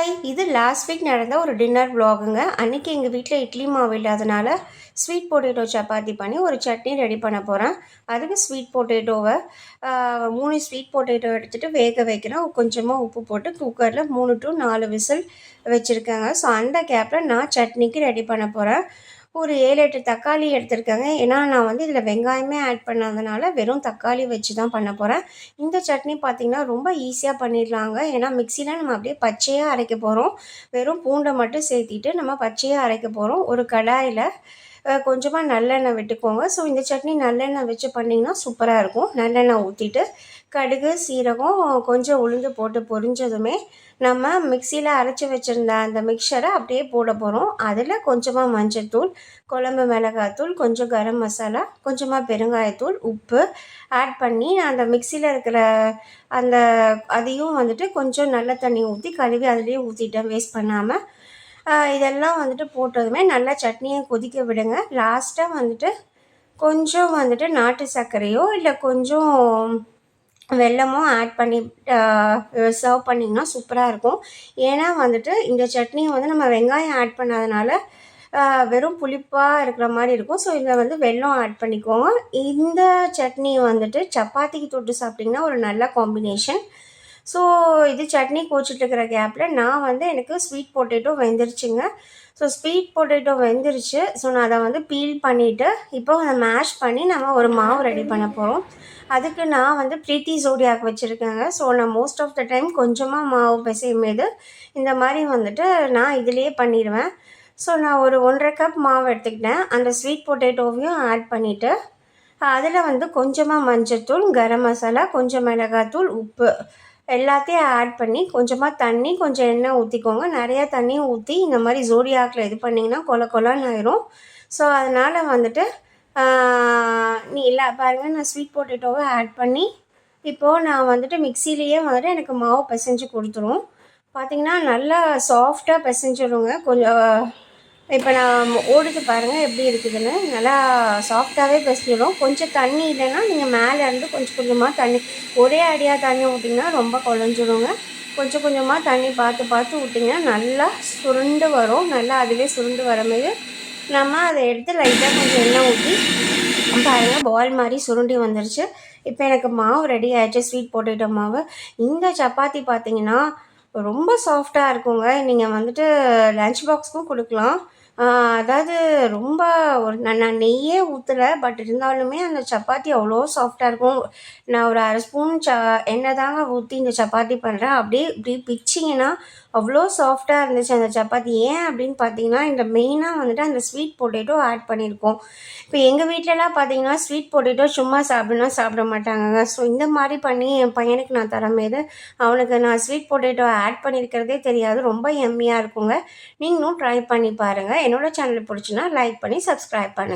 Hi, இது last week நடந்த ஒரு டின்னர் vlogங்க. அன்றைக்கி எங்கள் வீட்டில் இட்லி மாவு இல்லாதனால ஸ்வீட் பொட்டேட்டோ சப்பாத்தி பண்ணி ஒரு சட்னி ரெடி பண்ண போகிறேன். அதுக்கு ஸ்வீட் பொட்டேட்டோவை 3 ஸ்வீட் பொட்டேட்டோ எடுத்துகிட்டு வேக வைக்கிறேன். கொஞ்சமாக உப்பு போட்டு குக்கரில் 3 to 4 விசில் வச்சுருக்கேங்க. ஸோ அந்த கேப்பில் நான் சட்னிக்கு ரெடி பண்ண போகிறேன். ஒரு 7-8 தக்காளி எடுத்திருக்கேங்க. ஏன்னா நான் வந்து இதில் வெங்காயமே ஆட் பண்ணாதனால வெறும் தக்காளி வச்சு தான் பண்ண போகிறேன். இந்த சட்னி பார்த்திங்கன்னா ரொம்ப ஈஸியாக பண்ணிடலாங்க. ஏன்னா மிக்சியில் நம்ம அப்படியே பச்சையாக அரைக்க போகிறோம். வெறும் பூண்டை மட்டும் சேர்த்திட்டு நம்ம பச்சையாக அரைக்க போகிறோம். ஒரு கடாயில் கொஞ்சமாக நல்லெண்ணெய் விட்டுக்கோங்க. ஸோ இந்த சட்னி நல்லெண்ணெய் வச்சு பண்ணிங்கன்னா சூப்பராக இருக்கும். நல்லெண்ணெய் ஊற்றிட்டு கடுகு, சீரகம், கொஞ்சம் உளுந்து போட்டு பொரிஞ்சதுமே நம்ம மிக்சியில் அரைச்சி வச்சுருந்த அந்த மிக்சரை அப்படியே போட போகிறோம். அதில் கொஞ்சமாக மஞ்சள்தூள், குழம்பு மிளகாத்தூள், கொஞ்சம் கரம் மசாலா, கொஞ்சமாக பெருங்காயத்தூள், உப்பு ஆட் பண்ணி அந்த மிக்சியில் இருக்கிற அந்த அதையும் வந்துட்டு கொஞ்சம் நல்ல தண்ணி ஊற்றி கழுவி அதிலே ஊற்றிட்டேன் வேஸ்ட் பண்ணாமல். இதெல்லாம் வந்துட்டு போட்டதுமே நல்லா சட்னியை கொதிக்க விடுங்க. லாஸ்ட்டாக வந்துட்டு கொஞ்சம் வந்துட்டு நாட்டு சர்க்கரையோ இல்லை கொஞ்சம் வெல்லமோ ஆட் பண்ணி சர்வ் பண்ணிங்கன்னா சூப்பராக இருக்கும். ஏன்னா வந்துட்டு இந்த சட்னி வந்து நம்ம வெங்காயம் ஆட் பண்ணாதனால வெறும் புளிப்பாக இருக்கிற மாதிரி இருக்கும். ஸோ இதில் வந்து வெல்லம் ஆட் பண்ணிக்கோங்க. இந்த சட்னி வந்துட்டு சப்பாத்திக்கு தொட்டு சாப்பிட்டிங்கன்னா ஒரு நல்ல காம்பினேஷன். ஸோ இது சட்னி கோச்சிட்ருக்கிற கேப்பில் நான் வந்து எனக்கு ஸ்வீட் பொட்டேட்டோ வெந்துருச்சுங்க. ஸோ ஸ்வீட் பொட்டேட்டோ வெந்துருச்சு. ஸோ நான் அதை வந்து பீல் பண்ணிவிட்டு இப்போ அதை மேஷ் பண்ணி நம்ம ஒரு மாவு ரெடி பண்ண போகிறோம். அதுக்கு நான் வந்து ப்ரீத்தி ஜோடியாக் வச்சுருக்கேங்க. ஸோ நான் மோஸ்ட் ஆஃப் த டைம் கொஞ்சமாக மாவு பிசையும் போது இந்த மாதிரி வந்துட்டு நான் இதிலே பண்ணிடுவேன். ஸோ நான் ஒரு 1.5 கப் மாவு எடுத்துக்கிட்டேன். அந்த ஸ்வீட் பொட்டேட்டோவையும் ஆட் பண்ணிவிட்டு அதில் வந்து கொஞ்சமாக மஞ்சள்தூள், கரம் மசாலா, கொஞ்சம் மிளகாத்தூள், உப்பு எல்லாத்தையும் ஆட் பண்ணி கொஞ்சமாக தண்ணி, கொஞ்சம் எண்ணெய் ஊற்றிக்கோங்க. நிறையா தண்ணியும் ஊற்றி இந்த மாதிரி ஜோடியாக்கில் இது பண்ணிங்கன்னா கொலன்னு ஆயிரும். ஸோ அதனால் வந்துட்டு நீ இல்லை பாருங்கள், நான் ஸ்வீட் பொட்டேட்டோவை ஆட் பண்ணி இப்போது நான் வந்துட்டு மிக்சிலேயே வந்துட்டு எனக்கு மாவு பிசைஞ்சு கொடுத்துரும். பார்த்திங்கன்னா நல்லா சாஃப்டாக பிசைஞ்சிடுங்க. கொஞ்சம் இப்போ நான் ஓடுது பாருங்கள் எப்படி இருக்குதுன்னு. நல்லா சாஃப்டாகவே பிசைஞ்சிடும். கொஞ்சம் தண்ணி இல்லைன்னா நீங்கள் மேலேருந்து கொஞ்சம் கொஞ்சமாக தண்ணி, ஒரே அடியாக தண்ணி ஊற்றிங்கன்னா ரொம்ப குழஞ்சிடுங்க. கொஞ்சம் கொஞ்சமாக தண்ணி பார்த்து ஊற்றிங்கன்னா நல்லா சுருண்டு வரும். நல்லா அதுவே சுருண்டு வரமாரி நம்ம அதை எடுத்து லைட்டாக கொஞ்சம் எண்ணெய் ஊற்றி பாருங்கள் பால் மாதிரி சுருண்டி வந்துருச்சு. இப்போ எனக்கு மாவு ரெடி ஆகிடுச்சு, ஸ்வீட் பொட்டேட்டோ மாவு. இந்த சப்பாத்தி பார்த்திங்கன்னா ரொம்ப சாஃப்டாக இருக்குங்க. நீங்கள் வந்துட்டு லன்ச் பாக்ஸ்க்கும் கொடுக்கலாம். அதாவது ரொம்ப ஒரு நான் நெய்யே ஊற்றலை, பட் இருந்தாலுமே அந்த சப்பாத்தி அவ்வளோ சாஃப்டாக இருக்கும். நான் ஒரு 1/2 ஸ்பூன் எண்ணெய் தாங்க ஊற்றி இந்த சப்பாத்தி பண்ணுறேன். அப்படியே இப்படி பிச்சிங்கன்னா அவ்வளோ சாஃப்டாக இருந்துச்சு அந்த சப்பாத்தி. ஏன் அப்படின்னு பார்த்தீங்கன்னா இந்த மெயினாக வந்துட்டு அந்த ஸ்வீட் பொட்டேட்டோ ஆட் பண்ணியிருக்கோம். இப்போ எங்கள் வீட்டிலலாம் பார்த்தீங்கன்னா ஸ்வீட் பொட்டேட்டோ சும்மா சாப்பிட மாட்டாங்கங்க. ஸோ இந்த மாதிரி பண்ணி என் பையனுக்கு நான் தரமேது அவனுக்கு நான் ஸ்வீட் பொட்டேட்டோ ஆட் பண்ணியிருக்கிறதே தெரியாது. ரொம்ப எம்மியாக இருக்குங்க. நீங்களும் ட்ரை பண்ணி பாருங்கள். என்னோடய சேனல் பிடிச்சுன்னா லைக் பண்ணி சப்ஸ்கிரைப் பண்ணுங்கள்.